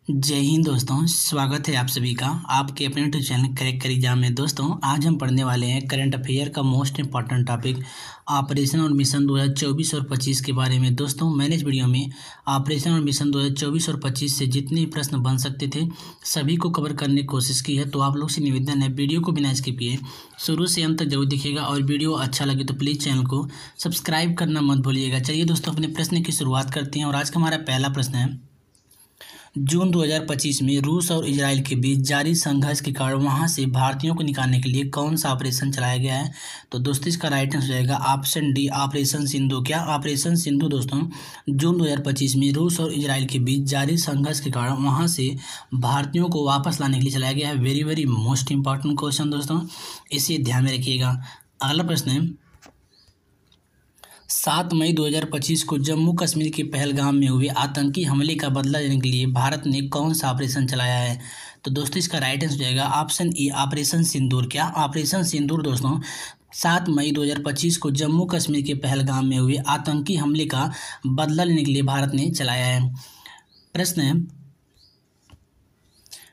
जय हिंद दोस्तों, स्वागत है आप सभी का आपके अपने यूट्यूब चैनल क्रैक कर एग्जाम में। दोस्तों आज हम पढ़ने वाले हैं करंट अफेयर का मोस्ट इंपॉर्टेंट टॉपिक ऑपरेशन और मिशन 2024 और 25 के बारे में। दोस्तों मैंने इस वीडियो में ऑपरेशन और मिशन 2024 और 25 से जितने भी प्रश्न बन सकते थे सभी को कवर करने की कोशिश की है। तो आप लोग से निवेदन है वीडियो को बिना स्किप किए शुरू से अंत तक जरूर देखिएगा और वीडियो अच्छा लगे तो प्लीज़ चैनल को सब्सक्राइब करना मत भूलिएगा। चलिए दोस्तों अपने प्रश्न की शुरुआत करते हैं और आज का हमारा पहला प्रश्न है, जून 2025 में रूस और इजराइल के बीच जारी संघर्ष के कारण वहां से भारतीयों को निकालने के लिए कौन सा ऑपरेशन चलाया गया है। तो दोस्तों इसका राइट आंसर जाएगा ऑप्शन डी, ऑपरेशन सिंधु। क्या ऑपरेशन सिंधु दोस्तों जून 2025 में रूस और इजराइल के बीच जारी संघर्ष के कारण वहां से भारतीयों को वापस लाने के लिए चलाया गया है। Very very most important question दोस्तों, इसे ध्यान में रखिएगा। अगला प्रश्न है, 7 मई 2025 को जम्मू कश्मीर के पहलगाम में हुए आतंकी हमले का बदला लेने के लिए भारत ने कौन सा ऑपरेशन चलाया है। तो दोस्तों इसका राइट आंसर जाएगा ऑप्शन ई, ऑपरेशन सिंदूर। क्या ऑपरेशन सिंदूर दोस्तों 7 मई 2025 को जम्मू कश्मीर के पहलगाम में हुए आतंकी हमले का बदला लेने के लिए भारत ने चलाया है। प्रश्न है,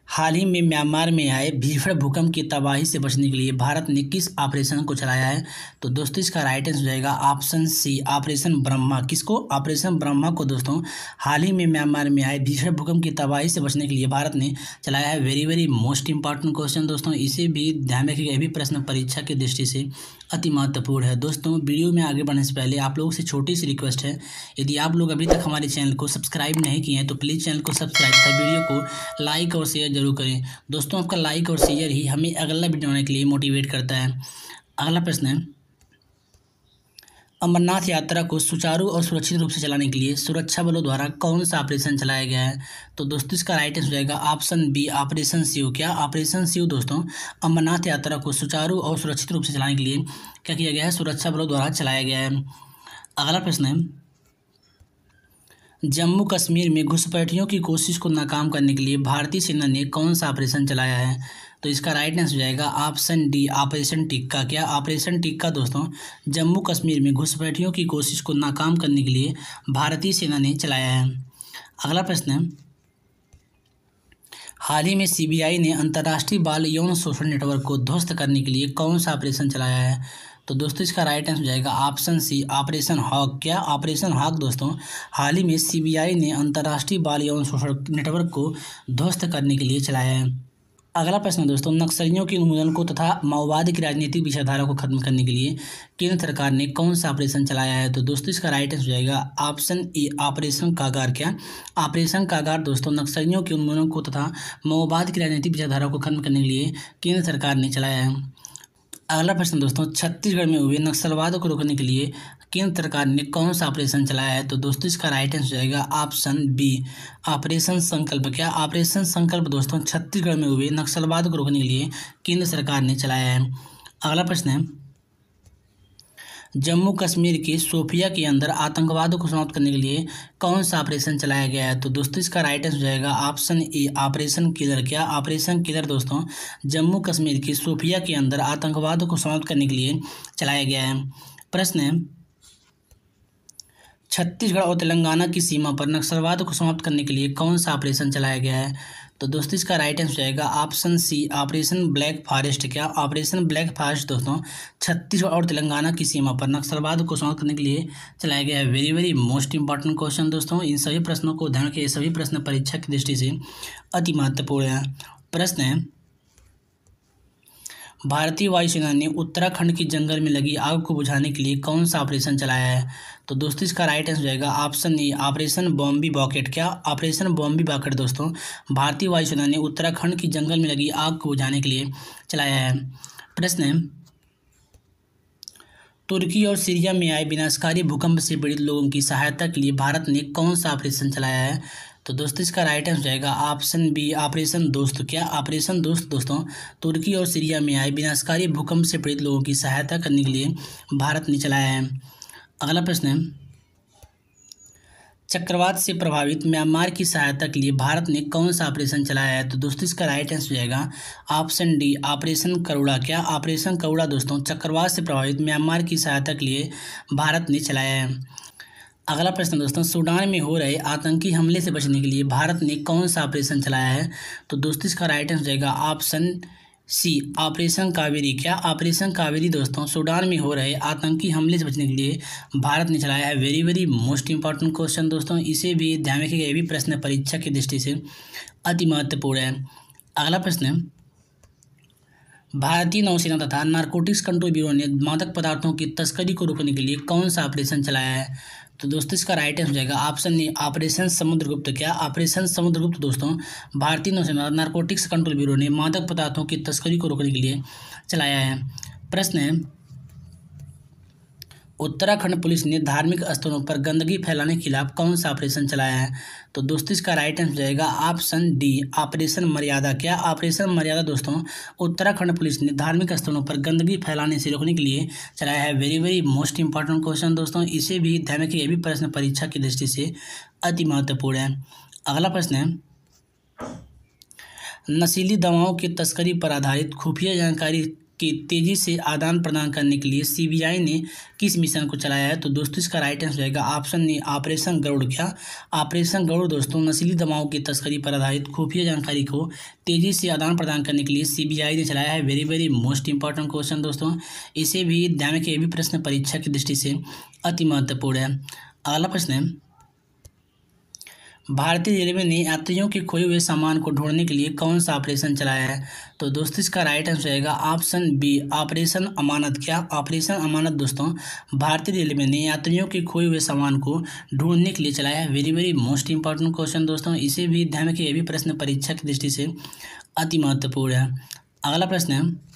हाल ही में म्यांमार में आए भीषण भूकंप की तबाही से बचने के लिए भारत ने किस ऑपरेशन को चलाया है। तो दोस्तों इसका राइट आंसर जाएगा ऑप्शन सी, ऑपरेशन ब्रह्मा। किसको? ऑपरेशन ब्रह्मा को दोस्तों हाल ही में म्यांमार में आए भीषण भूकंप की तबाही से बचने के लिए भारत ने चलाया है। Very very most important question दोस्तों, इसे भी ध्यान रखिएगा। ये भी प्रश्न परीक्षा की दृष्टि से अति महत्वपूर्ण है। दोस्तों वीडियो में आगे बढ़ने से पहले आप लोगों से छोटी सी रिक्वेस्ट है, यदि आप लोग अभी तक हमारे चैनल को सब्सक्राइब नहीं किए हैं तो प्लीज़ चैनल को सब्सक्राइब कर वीडियो को लाइक और शेयर जरूर करें। दोस्तों आपका लाइक और शेयर ही हमें अगला वीडियो बनाने के लिए मोटिवेट करता है। अगला प्रश्न है, अमरनाथ यात्रा को सुचारू और सुरक्षित रूप से चलाने के लिए सुरक्षा बलों द्वारा कौन सा ऑपरेशन चलाया गया है। तो दोस्तों इसका राइट आंसर जाएगा ऑप्शन बी, ऑपरेशन शिव। क्या ऑपरेशन शिव दोस्तों अमरनाथ यात्रा को सुचारू और सुरक्षित रूप से चलाने के लिए क्या किया गया है, सुरक्षा बलों द्वारा चलाया गया है। अगला प्रश्न है, जम्मू कश्मीर में घुसपैठियों की कोशिश को नाकाम करने के लिए भारतीय सेना ने कौन सा ऑपरेशन चलाया है। तो इसका राइट आंसर जाएगा ऑप्शन डी, ऑपरेशन टिक्का। क्या ऑपरेशन टिक्का दोस्तों जम्मू कश्मीर में घुसपैठियों की कोशिश को नाकाम करने के लिए भारतीय सेना ने चलाया है। अगला प्रश्न है, हाल ही में सीबीआई ने अंतर्राष्ट्रीय बाल यौन शोषण नेटवर्क को ध्वस्त करने के लिए कौन सा ऑपरेशन चलाया है। तो दोस्तों इसका राइट आंसर जाएगा ऑप्शन सी, ऑपरेशन हॉक। क्या ऑपरेशन हॉक दोस्तों हाल ही में सीबीआई ने अंतर्राष्ट्रीय बाल यौन शोषण नेटवर्क को ध्वस्त करने के लिए चलाया है। अगला प्रश्न दोस्तों, नक्सलियों के उन्मूलन को तथा माओवाद की राजनीतिक विचारधारा को खत्म करने के लिए केंद्र सरकार ने कौन सा ऑपरेशन चलाया है। तो दोस्तों इसका राइट आंसर जाएगा ऑप्शन ए, ऑपरेशन कागार। क्या ऑपरेशन कागार दोस्तों नक्सलियों के उन्मूलन को तथा माओवाद की राजनीतिक विचारधारा को खत्म करने के लिए केंद्र सरकार ने चलाया है। अगला प्रश्न दोस्तों, छत्तीसगढ़ में हुए नक्सलवाद को रोकने के लिए केंद्र सरकार ने कौन सा ऑपरेशन चलाया है। तो दोस्तों इसका राइट आंसर जाएगा ऑप्शन बी, ऑपरेशन संकल्प। क्या ऑपरेशन संकल्प दोस्तों छत्तीसगढ़ में हुए नक्सलवाद को रोकने के लिए केंद्र सरकार ने चलाया है। अगला प्रश्न है, जम्मू कश्मीर के शोपिया के अंदर आतंकवाद को समाप्त करने के लिए कौन सा ऑपरेशन चलाया गया है। तो दोस्तों इसका राइट आंसर जाएगा ऑप्शन ए, ऑपरेशन किलर। क्या ऑपरेशन किलर दोस्तों जम्मू कश्मीर के शोपिया के अंदर आतंकवाद को समाप्त करने के लिए चलाया गया है। प्रश्न है, छत्तीसगढ़ और तेलंगाना की सीमा पर नक्सलवाद को समाप्त करने के लिए कौन सा ऑपरेशन चलाया गया है। तो दोस्तों इसका राइट आंसर जाएगा option C, Operation Black Forest. क्या ऑपरेशन ब्लैक फॉरेस्ट दोस्तों छत्तीसगढ़ और तेलंगाना की सीमा पर नक्सलवाद को समाप्त करने के लिए चलाया गया है। Very very most important question दोस्तों, इन सभी प्रश्नों को ध्यान रखिए, सभी प्रश्न परीक्षा की दृष्टि से अति महत्वपूर्ण है। प्रश्न है, भारतीय वायुसेना ने उत्तराखंड के जंगल में लगी आग को बुझाने के लिए कौन सा ऑपरेशन चलाया है। तो दोस्तों इसका राइट आंसर जाएगा ऑप्शन ए, ऑपरेशन बॉम्बी बॉकेट। क्या ऑपरेशन बॉम्बी बॉकेट दोस्तों भारतीय वायुसेना ने उत्तराखंड के जंगल में लगी आग को बुझाने के लिए चलाया है। प्रश्न है, तुर्की और सीरिया में आए विनाशकारी भूकंप से पीड़ित लोगों की सहायता के लिए भारत ने कौन सा ऑपरेशन चलाया है। तो दोस्तों इसका राइट आंसर जाएगा ऑप्शन बी, ऑपरेशन दोस्त। क्या ऑपरेशन दोस्त दोस्तों तुर्की और सीरिया में आए विनाशकारी भूकंप से पीड़ित लोगों की सहायता करने के लिए भारत ने चलाया है। अगला प्रश्न है, चक्रवात से प्रभावित म्यांमार की सहायता के लिए भारत ने कौन सा ऑपरेशन चलाया है। तो दोस्तों इसका राइट आंसर जाएगा ऑप्शन डी, ऑपरेशन करुणा। क्या ऑपरेशन करुणा दोस्तों चक्रवात से प्रभावित म्यांमार की सहायता के लिए भारत ने चलाया है। अगला प्रश्न दोस्तों, सूडान में हो रहे आतंकी हमले से बचने के लिए भारत ने कौन सा ऑपरेशन चलाया है? तो दोस्तों इसका राइट आंसर जाएगा ऑप्शन सी, ऑपरेशन कावेरी। क्या ऑपरेशन कावेरी दोस्तों सूडान में हो रहे आतंकी हमले से बचने के लिए भारत ने चलाया है? Very very most important question दोस्तों, इसे भी ध्यान रखिएगा, ये भी प्रश्न परीक्षा की दृष्टि से अति महत्वपूर्ण है। अगला प्रश्न है, भारतीय नौसेना तथा नारकोटिक्स कंट्रोल ब्यूरो ने मादक पदार्थों की तस्करी को रोकने के लिए कौन सा ऑपरेशन चलाया है? तो दोस्तों इसका राइट आंसर हो जाएगा ऑप्शन ए, ऑपरेशन समुद्रगुप्त। क्या ऑपरेशन समुद्रगुप्त दोस्तों भारतीय नौसेना नारकोटिक्स कंट्रोल ब्यूरो ने मादक पदार्थों की तस्करी को रोकने के लिए चलाया है। प्रश्न है, उत्तराखंड पुलिस ने धार्मिक स्थलों पर गंदगी फैलाने के खिलाफ कौन सा ऑपरेशन चलाया है? तो दोस्तों इसका राइट आंसर जाएगा ऑप्शन डी, ऑपरेशन मर्यादा। क्या ऑपरेशन मर्यादा दोस्तों उत्तराखंड पुलिस ने धार्मिक स्थलों पर गंदगी फैलाने से रोकने के लिए चलाया है? Very very most important question दोस्तों, इसे भी ध्यान रखिए, ये भी प्रश्न परीक्षा की दृष्टि से अति महत्वपूर्ण है। अगला प्रश्न है, नशीली दवाओं की तस्करी पर आधारित खुफिया जानकारी के तेजी से आदान प्रदान करने के लिए सीबीआई ने किस मिशन को चलाया है? तो दोस्तों इसका राइट आंसर जाएगा ऑप्शन ए, ऑपरेशन गरुड़। क्या ऑपरेशन गरुड़ दोस्तों नशीली दवाओं की तस्करी पर आधारित खुफिया जानकारी को तेजी से आदान प्रदान करने के लिए सीबीआई ने चलाया है? Very very most important question दोस्तों, इसे भी ध्यान रखिए, ये भी प्रश्न परीक्षा की दृष्टि से अति महत्वपूर्ण है। अगला प्रश्न है, भारतीय रेलवे ने यात्रियों के खोए हुए सामान को ढूंढने के लिए कौन सा ऑपरेशन चलाया है? तो दोस्तों इसका राइट आंसर रहेगा ऑप्शन बी, ऑपरेशन अमानत। क्या ऑपरेशन अमानत दोस्तों भारतीय रेलवे ने यात्रियों के खोए हुए सामान को ढूंढने के लिए चलाया है? Very very most important question दोस्तों, इसे भी ध्यान रखिए, ये भी प्रश्न परीक्षा की दृष्टि से अति महत्वपूर्ण है। अगला प्रश्न है,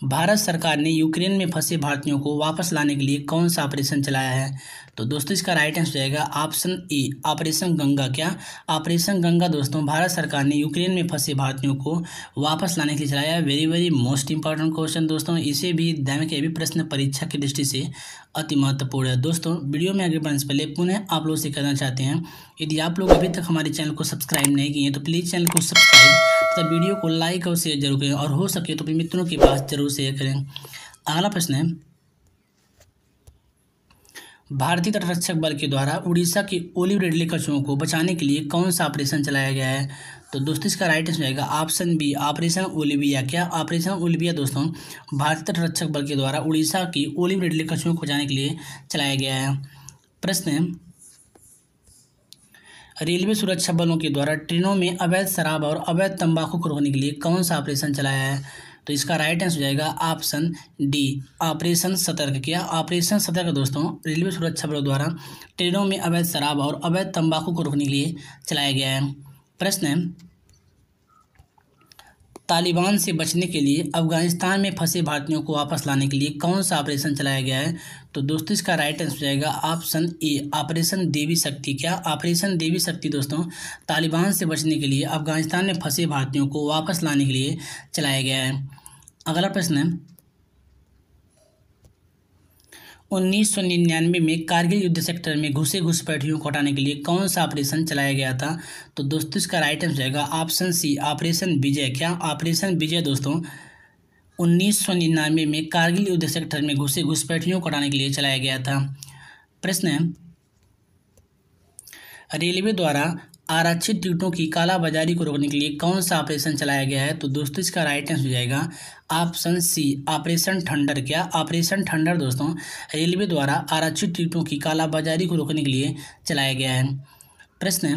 भारत सरकार ने यूक्रेन में फंसे भारतीयों को वापस लाने के लिए कौन सा ऑपरेशन चलाया है? तो दोस्तों इसका राइट आंसर जाएगा ऑप्शन ए, ऑपरेशन गंगा। क्या ऑपरेशन गंगा दोस्तों भारत सरकार ने यूक्रेन में फंसे भारतीयों को वापस लाने के लिए चलाया है? Very very most important question दोस्तों, इसे भी ध्यान रखिए, भी प्रश्न परीक्षा की दृष्टि से अति महत्वपूर्ण है। दोस्तों वीडियो में आगे बढ़ने से पहले पुनः आप लोग से कहना चाहते हैं, यदि आप लोग अभी तक हमारे चैनल को सब्सक्राइब नहीं किए हैं तो प्लीज़ चैनल को सब्सक्राइब तथा वीडियो को लाइक और शेयर जरूर करें, और हो सके तो अपने मित्रों के पास जरूर शेयर करें। अगला प्रश्न है, भारतीय तटरक्षक बल के द्वारा उड़ीसा के ओलिव रिडले कछुओं को बचाने के लिए कौन सा ऑपरेशन चलाया गया है? तो दोस्तों इसका राइट आंसर जाएगा ऑप्शन बी, ऑपरेशन ओलिविया। क्या ऑपरेशन ओलिविया दोस्तों भारतीय तटरक्षक बल के द्वारा उड़ीसा की ओलिव रिडले कछुओं को बचाने के लिए चलाया गया है। प्रश्न है, रेलवे सुरक्षा बलों के द्वारा ट्रेनों में अवैध शराब और अवैध तंबाकू को रोकने के लिए कौन सा ऑपरेशन चलाया है? तो इसका राइट आंसर हो जाएगा ऑप्शन डी, ऑपरेशन सतर्क। क्या ऑपरेशन सतर्क दोस्तों रेलवे सुरक्षा बलों द्वारा ट्रेनों में अवैध शराब और अवैध तंबाकू को रोकने के लिए चलाया गया है। प्रश्न है, तालिबान से बचने के लिए अफगानिस्तान में फंसे भारतीयों को वापस लाने के लिए कौन सा ऑपरेशन चलाया गया है? तो दोस्तों इसका राइट आंसर जाएगा ऑप्शन ए, ऑपरेशन देवी शक्ति। क्या ऑपरेशन देवी शक्ति दोस्तों तालिबान से बचने के लिए अफगानिस्तान में फंसे भारतीयों को वापस लाने के लिए चलाया गया है। अगला प्रश्न है, 1999 में कारगिल युद्ध सेक्टर में घुसे घुसपैठियों को हटाने के लिए कौन सा ऑपरेशन चलाया गया था? तो दोस्तों इसका राइट आंसर जाएगा ऑप्शन सी, ऑपरेशन विजय। क्या ऑपरेशन विजय दोस्तों 1999 में कारगिल युद्ध सेक्टर में घुसे घुसपैठियों को हटाने के लिए चलाया गया था। प्रश्न है, रेलवे द्वारा आरक्षित टिकटों की कालाबाजारी को रोकने के लिए कौन सा ऑपरेशन चलाया गया है? तो दोस्तों इसका राइट आंसर हो जाएगा ऑप्शन सी, ऑपरेशन थंडर। क्या ऑपरेशन थंडर दोस्तों रेलवे द्वारा आरक्षित टिकटों की कालाबाजारी को रोकने के लिए चलाया गया है। प्रश्न है,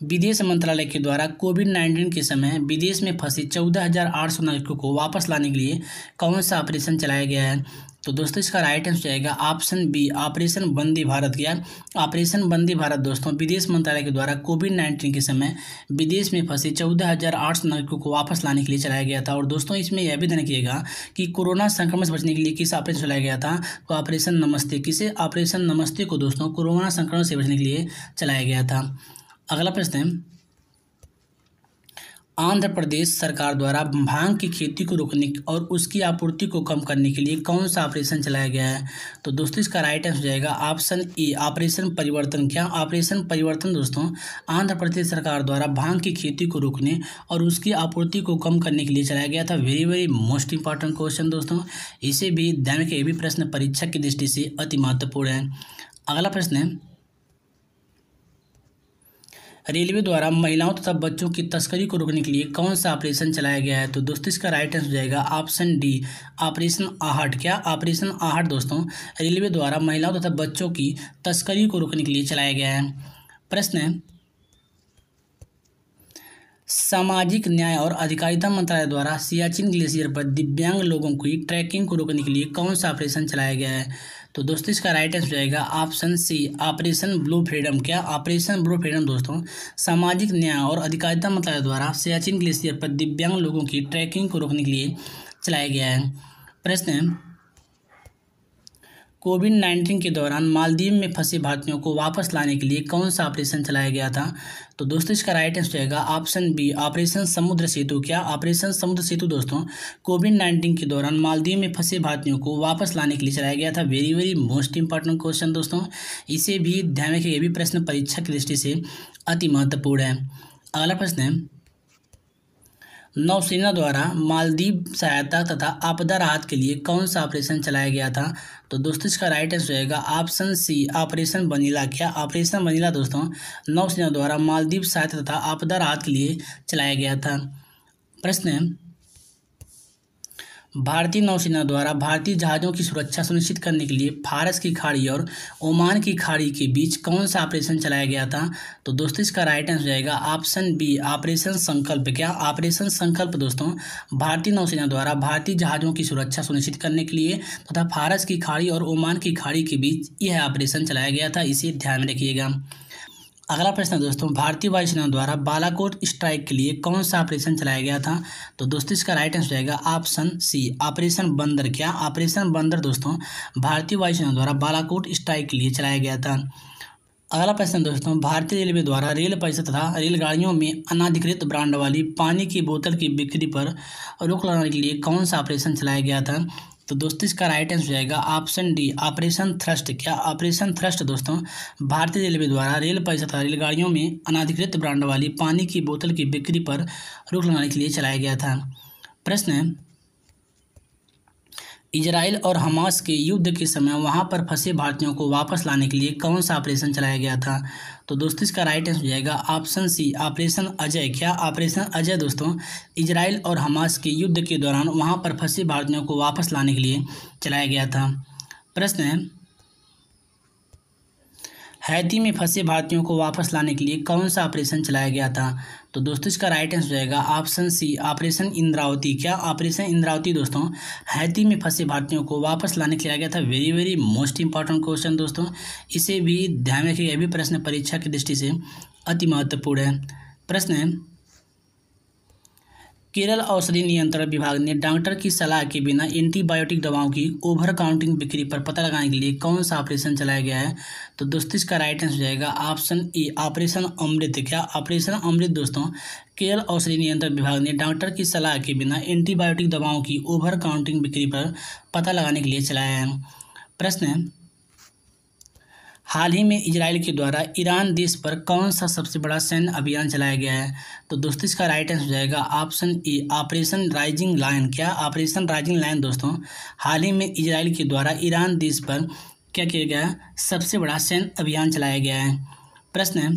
विदेश मंत्रालय के द्वारा कोविड-19 के समय विदेश में फंसे 14,800 नागरिकों को वापस लाने के लिए कौन सा ऑपरेशन चलाया गया है? तो दोस्तों इसका राइट आंसर जाएगा option B, operation Vande Bharat. क्या ऑपरेशन वंदे भारत दोस्तों विदेश मंत्रालय के द्वारा कोविड-19 के समय विदेश में फंसे 14,800 नागरिकों को वापस लाने के लिए चलाया गया था। और दोस्तों इसमें यह भी ध्यान रखिएगा कि कोरोना संक्रमण से बचने के लिए किस ऑपरेशन चलाया गया था? तो ऑपरेशन नमस्ते। किसे ऑपरेशन नमस्ते को दोस्तों कोरोना संक्रमण से बचने के लिए चलाया गया था। अगला प्रश्न है, आंध्र प्रदेश सरकार द्वारा भांग की खेती को रोकने और उसकी आपूर्ति को कम करने के लिए कौन सा ऑपरेशन चलाया गया है? तो दोस्तों इसका राइट आंसर हो जाएगा ऑप्शन ए ऑपरेशन परिवर्तन। क्या ऑपरेशन परिवर्तन दोस्तों आंध्र प्रदेश सरकार द्वारा भांग की खेती को रोकने और उसकी आपूर्ति को कम करने के लिए चलाया गया था। Very very most important question दोस्तों, इसे भी ध्यान रखिए, ये भी प्रश्न परीक्षा की दृष्टि से अति महत्वपूर्ण है। अगला प्रश्न है, रेलवे द्वारा महिलाओं तथा बच्चों की तस्करी को रोकने के लिए कौन सा ऑपरेशन चलाया गया है? तो दोस्तों इसका राइट आंसर हो जाएगा ऑप्शन डी ऑपरेशन आहट। क्या ऑपरेशन आहट दोस्तों रेलवे द्वारा महिलाओं तथा बच्चों की तस्करी को रोकने के लिए चलाया गया है। प्रश्न है, सामाजिक न्याय और अधिकारिता मंत्रालय द्वारा सियाचिन ग्लेशियर पर दिव्यांग लोगों की ट्रैकिंग को रोकने के लिए कौन सा ऑपरेशन चलाया गया है? तो दोस्तों इसका राइट आंसर जाएगा option C Operation Blue Freedom. क्या ऑपरेशन ब्लू फ्रीडम दोस्तों सामाजिक न्याय और अधिकारिता मंत्रालय द्वारा सियाचिन ग्लेशियर पर दिव्यांग लोगों की ट्रैकिंग को रोकने के लिए चलाया गया है। प्रश्न है, कोविड-19 के दौरान मालदीव में फंसे भारतीयों को वापस लाने के लिए कौन सा ऑपरेशन चलाया गया था? तो दोस्तों इसका राइट आंसर जाएगा ऑप्शन बी ऑपरेशन समुद्र सेतु। क्या ऑपरेशन समुद्र सेतु दोस्तों कोविड-19 के दौरान मालदीव में फंसे भारतीयों को वापस लाने के लिए चलाया गया था। Very very most important question दोस्तों, इसे भी ध्यान रखिए, ये भी प्रश्न परीक्षा की दृष्टि से अति महत्वपूर्ण है। अगला प्रश्न है, नौसेना द्वारा मालदीव सहायता तथा आपदा राहत के लिए कौन सा ऑपरेशन चलाया गया था? तो दोस्तों इसका राइट आंसर रहेगा ऑप्शन सी ऑपरेशन वनीला। क्या ऑपरेशन वनीला दोस्तों नौसेना द्वारा मालदीव सहायता तथा आपदा राहत के लिए चलाया गया था। प्रश्न है, भारतीय नौसेना द्वारा भारतीय जहाज़ों की सुरक्षा सुनिश्चित करने के लिए फारस की खाड़ी और ओमान की खाड़ी के बीच कौन सा ऑपरेशन चलाया गया था? तो दोस्तों इसका राइट आंसर जाएगा ऑप्शन बी ऑपरेशन संकल्प। क्या ऑपरेशन संकल्प दोस्तों भारतीय नौसेना द्वारा भारतीय जहाज़ों की सुरक्षा सुनिश्चित करने के लिए तथा फारस की खाड़ी और ओमान की खाड़ी के बीच यह ऑपरेशन चलाया गया था, इसे ध्यान में रखिएगा। अगला प्रश्न दोस्तों, भारतीय वायुसेना द्वारा बालाकोट स्ट्राइक के लिए कौन सा ऑपरेशन चलाया गया था? तो दोस्तों इसका राइट आंसर जाएगा ऑप्शन सी ऑपरेशन बंदर। क्या ऑपरेशन बंदर दोस्तों भारतीय वायुसेना द्वारा बालाकोट स्ट्राइक के लिए चलाया गया था। अगला प्रश्न दोस्तों, भारतीय रेलवे द्वारा रेल परिषद तथा रेलगाड़ियों में अनाधिकृत ब्रांड वाली पानी की बोतल की बिक्री पर रोक लगाने के लिए कौन सा ऑपरेशन चलाया गया था? तो दोस्तों इसका राइट आंसर जाएगा ऑप्शन डी ऑपरेशन थ्रस्ट। क्या ऑपरेशन थ्रस्ट दोस्तों भारतीय रेलवे द्वारा रेल परिषद तथा रेलगाड़ियों में अनाधिकृत ब्रांड वाली पानी की बोतल की बिक्री पर रोक लगाने के लिए चलाया गया था। प्रश्न है, इजराइल और हमास के युद्ध के समय वहां पर फंसे भारतीयों को वापस लाने के लिए कौन सा ऑपरेशन चलाया गया था? तो दोस्तों इसका राइट आंसर हो जाएगा ऑप्शन सी ऑपरेशन अजय। क्या ऑपरेशन अजय दोस्तों इजराइल और हमास के युद्ध के दौरान वहां पर फंसे भारतीयों को वापस लाने के लिए चलाया गया था। प्रश्न है, हैती में फंसे भारतीयों को वापस लाने के लिए कौन सा ऑपरेशन चलाया गया था? तो दोस्तों इसका राइट आंसर जाएगा ऑप्शन सी ऑपरेशन इंद्रावती। क्या ऑपरेशन इंद्रावती दोस्तों हैती में फंसे भारतीयों को वापस लाने के लिए गया था। Very very most important question दोस्तों, इसे भी ध्यान रखिए, यह भी प्रश्न परीक्षा की दृष्टि से अति महत्वपूर्ण है। प्रश्न है, केरल औषधि नियंत्रण विभाग ने डॉक्टर की सलाह के बिना एंटीबायोटिक दवाओं की ओवर काउंटिंग बिक्री पर पता लगाने के लिए कौन सा ऑपरेशन चलाया गया है? तो दोस्तों इसका राइट आंसर जाएगा ऑप्शन ए ऑपरेशन अमृत। क्या ऑपरेशन अमृत दोस्तों केरल औषधि नियंत्रण विभाग ने डॉक्टर की सलाह के बिना एंटीबायोटिक दवाओं की ओवर काउंटिंग बिक्री पर पता लगाने के लिए चलाया है। प्रश्न है, हाल ही में इजराइल के द्वारा ईरान देश पर कौन सा सबसे बड़ा सैन्य अभियान चलाया गया है? तो दोस्तों इसका राइट आंसर जाएगा option A Operation Rising Lion. क्या ऑपरेशन राइजिंग लायन दोस्तों हाल ही में इजराइल के द्वारा ईरान देश पर क्या किया गया सबसे बड़ा सैन्य अभियान चलाया गया है। प्रश्न है,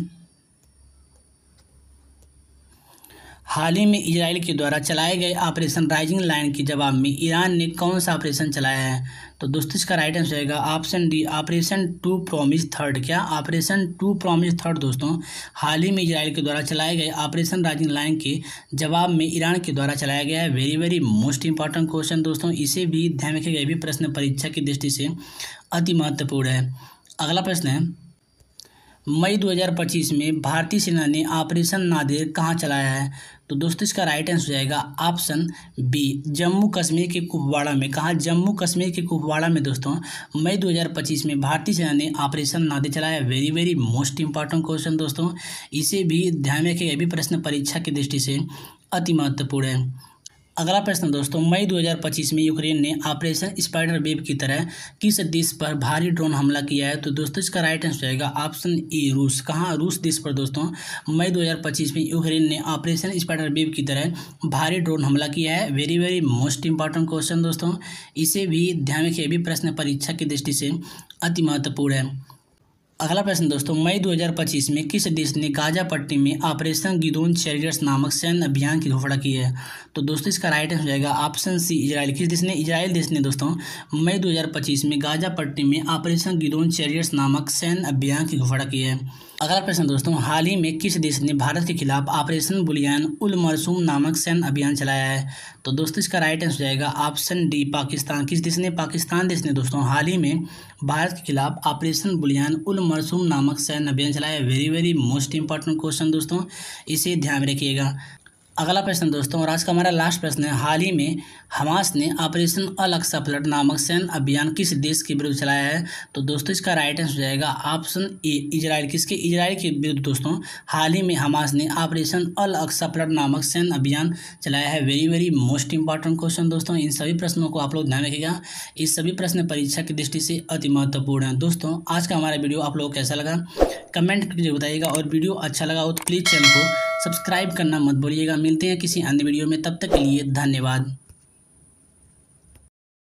हाल ही में इजराइल के द्वारा चलाए गए ऑपरेशन राइजिंग लाइन के जवाब में ईरान ने कौन सा ऑपरेशन चलाया है? तो दोस्तों इसका राइट आंसर रहेगा option D Operation True Promise Third. क्या ऑपरेशन टू प्रॉमिस थर्ड दोस्तों हाल ही में इजराइल के द्वारा चलाए गए ऑपरेशन राइजिंग लाइन के जवाब में ईरान के द्वारा चलाया गया है। Very very most important question दोस्तों, इसे भी ध्यान रखिएगा, ये भी प्रश्न परीक्षा की दृष्टि से अति महत्वपूर्ण है। अगला प्रश्न है, मई 2025 में भारतीय सेना ने ऑपरेशन नादिर कहाँ चलाया है? तो दोस्तों इसका राइट आंसर हो जाएगा ऑप्शन बी, जम्मू कश्मीर के कुपवाड़ा में। कहा जम्मू कश्मीर के कुपवाड़ा में दोस्तों मई 2025 में भारतीय सेना ने ऑपरेशन नादिर चलाया। Very very most important question दोस्तों, इसे भी ध्यान रखिए, यह भी प्रश्न परीक्षा की दृष्टि से अति महत्वपूर्ण है। अगला प्रश्न दोस्तों, मई 2025 में यूक्रेन ने ऑपरेशन स्पाइडर वेब की तरह किस देश पर भारी ड्रोन हमला किया है? तो दोस्तों इसका राइट आंसर जाएगा ऑप्शन ए, रूस। कहाँ? रूस देश पर दोस्तों मई 2025 में यूक्रेन ने ऑपरेशन स्पाइडर वेब की तरह भारी ड्रोन हमला किया है। Very very most important question दोस्तों, इसे भी ध्यान रखिए, भी प्रश्न परीक्षा की दृष्टि से अति महत्वपूर्ण है। अगला प्रश्न दोस्तों, मई 2025 में किस देश ने गाजा पट्टी में ऑपरेशन गिदोन चैरियट्स नामक सैन्य अभियान की घोषणा की है? तो दोस्तों इसका राइट आंसर हो जाएगा ऑप्शन सी, इजराइल। किस देश ने? इजराइल देश ने दोस्तों मई 2025 में गाजा पट्टी में ऑपरेशन गिदोन चैरियट्स नामक सैन्य अभियान की घोषणा की है। अगला प्रश्न दोस्तों, हाल ही में किस देश ने भारत के खिलाफ ऑपरेशन बुलियान उल मरसूम नामक सैन्य अभियान चलाया है? तो दोस्तों इसका राइट आंसर हो जाएगा ऑप्शन डी, पाकिस्तान। किस देश ने? पाकिस्तान देश ने दोस्तों हाल ही में भारत के खिलाफ ऑपरेशन बुलियान उल मरसूम नामक सैन्य अभियान चलाया। Very very most important question दोस्तों, इसे ध्यान में रखिएगा। अगला प्रश्न दोस्तों, और आज का हमारा लास्ट प्रश्न है, हाल ही में हमास ने ऑपरेशन अल अक्सा फ्लड नामक सैन्य अभियान किस देश के विरुद्ध चलाया है? तो दोस्तों इसका राइट आंसर हो जाएगा ऑप्शन ए, इजराइल। किसके? इजराइल के विरुद्ध दोस्तों हाल ही में हमास ने ऑपरेशन अल अक्सा फ्लड नामक सैन्य अभियान चलाया है। Very very most important question दोस्तों, इन सभी प्रश्नों को आप लोग ध्यान रखिएगा, इस सभी प्रश्न परीक्षा की दृष्टि से अति महत्वपूर्ण है। दोस्तों आज का हमारा वीडियो आप लोगों को कैसा लगा कमेंट करके बताइएगा, और वीडियो अच्छा लगा हो तो प्लीज़ चैनल को सब्सक्राइब करना मत भूलिएगा। मिलते हैं किसी अन्य वीडियो में, तब तक के लिए धन्यवाद।